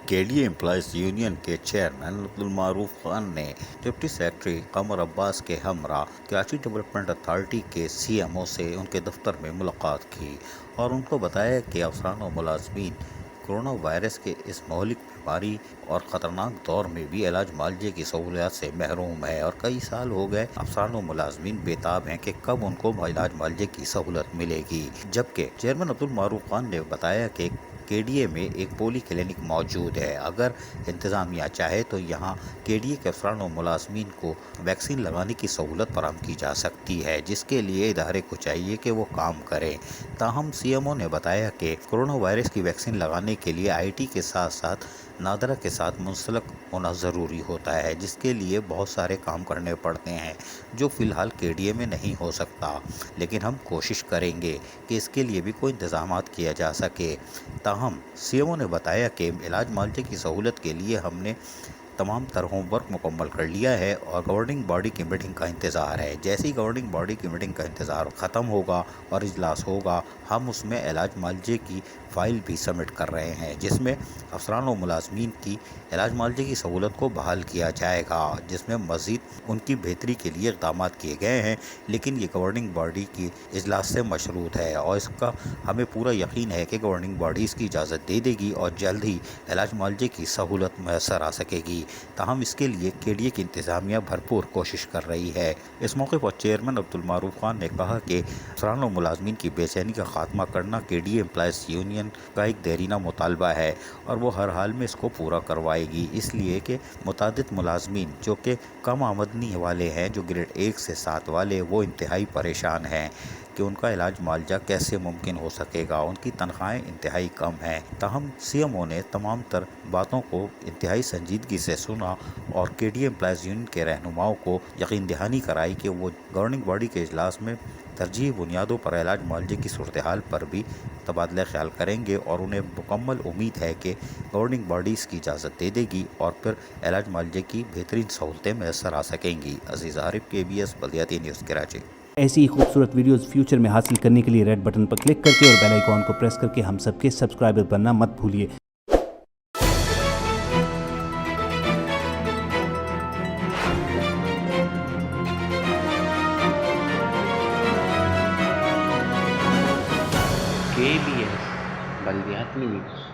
کے D A employees union کے chairman عبدالمعروف Khan نے ڈپٹی سیکرٹری قمر عباس کے ہمراہ کراچی ڈیولپمنٹ اتھارٹی کے سی ایم او سے ان کے دفتر میں ملاقات کی اور ان کو بتایا کہ افسران و ملازمین کرونا وائرس کے اس مہلک بیماری اور خطرناک دور میں بھی علاج معالجے کی سہولیات سے محروم ہے اور کئی سال ہو گئے افسران و ملازمین بےتاب ہیں کہ کب ان کو علاج معالجے کی سہولت ملے گی، جبکہ چیئرمین عبدالمعروف خان نے بتایا کہ کے ڈی اے میں ایک پولی کلینک موجود ہے، اگر انتظامیہ چاہے تو یہاں کے ڈی اے کے افسران و ملازمین کو ویکسین لگانے کی سہولت فراہم کی جا سکتی ہے، جس کے لیے ادارے کو چاہیے کہ وہ کام کریں۔ تاہم سی ایم او نے بتایا کہ کرونا وائرس کی ویکسین لگانے کے لیے آئی ٹی کے ساتھ ساتھ نادرا کے ساتھ منسلک ہونا ضروری ہوتا ہے، جس کے لیے بہت سارے کام کرنے پڑتے ہیں جو فی الحال کے ڈی اے میں نہیں ہو سکتا، لیکن ہم کوشش کریں گے کہ اس کے لیے بھی کوئی انتظامات کیا جا سکے۔ تاہم سی ایم او نے بتایا کہ علاج معالجے کی سہولت کے لیے ہم نے تمام تر ہوم ورک مکمل کر لیا ہے اور گورننگ باڈی کی میٹنگ کا انتظار ہے۔ جیسی گورننگ باڈی کی میٹنگ کا انتظار ختم ہوگا اور اجلاس ہوگا، ہم اس میں علاج معالجے کی فائل بھی سبمٹ کر رہے ہیں، جس میں افسران و ملازمین کی علاج معالجے کی سہولت کو بحال کیا جائے گا، جس میں مزید ان کی بہتری کے لیے اقدامات کیے گئے ہیں، لیکن یہ گورننگ باڈی کی اجلاس سے مشروط ہے اور اس کا ہمیں پورا یقین ہے کہ گورننگ باڈی اس کی اجازت دے دے گی اور جلد ہی علاج معالجے کی سہولت میسر آ سکے گی۔ تاہم اس کے لیے کے ڈی اے کی انتظامیہ بھرپور کوشش کر رہی ہے۔ اس موقع پر چیئرمین عبدالمعروف خان نے کہا کہ افسران و ملازمین کی بے چینی کا خاتمہ کرنا کے ڈی اے امپلائیز یونین کا ایک دیرینہ مطالبہ ہے اور وہ ہر حال میں اس کو پورا کروائے گی، اس لیے کہ متعدد ملازمین جو کہ کم آمدنی والے ہیں، جو گریڈ 1 سے 7 والے، وہ انتہائی پریشان ہیں کہ ان کا علاج معالجہ کیسے ممکن ہو سکے گا، ان کی تنخواہیں انتہائی کم ہیں۔ تاہم سی ایم او نے تمام تر باتوں کو انتہائی سنجیدگی سے سنا اور کے ڈی اے امپلائیز یونین کے رہنماؤں کو یقین دہانی کرائی کہ وہ گورننگ باڈی کے اجلاس میں ترجیحی بنیادوں پر علاج معالجے کی صورتحال پر بھی تبادلہ خیال کریں گے اور انہیں مکمل امید ہے کہ گورننگ باڈی اس کی اجازت دے دے گی اور پھر علاج معالجے کی بہترین سہولتیں میسر آ سکیں گی۔ عزیز عارف، کے بی ایس بلدیاتی نیوز کراچی۔ ایسی ہی خوبصورت ویڈیوز فیوچر میں حاصل کرنے کے لیے ریڈ بٹن پر کلک کر کے اور بیل آئیکن کو پریس کر کے ہم سب کے سبسکرائبر بننا مت بھولیے۔ KBS بلدیاتی نیوز۔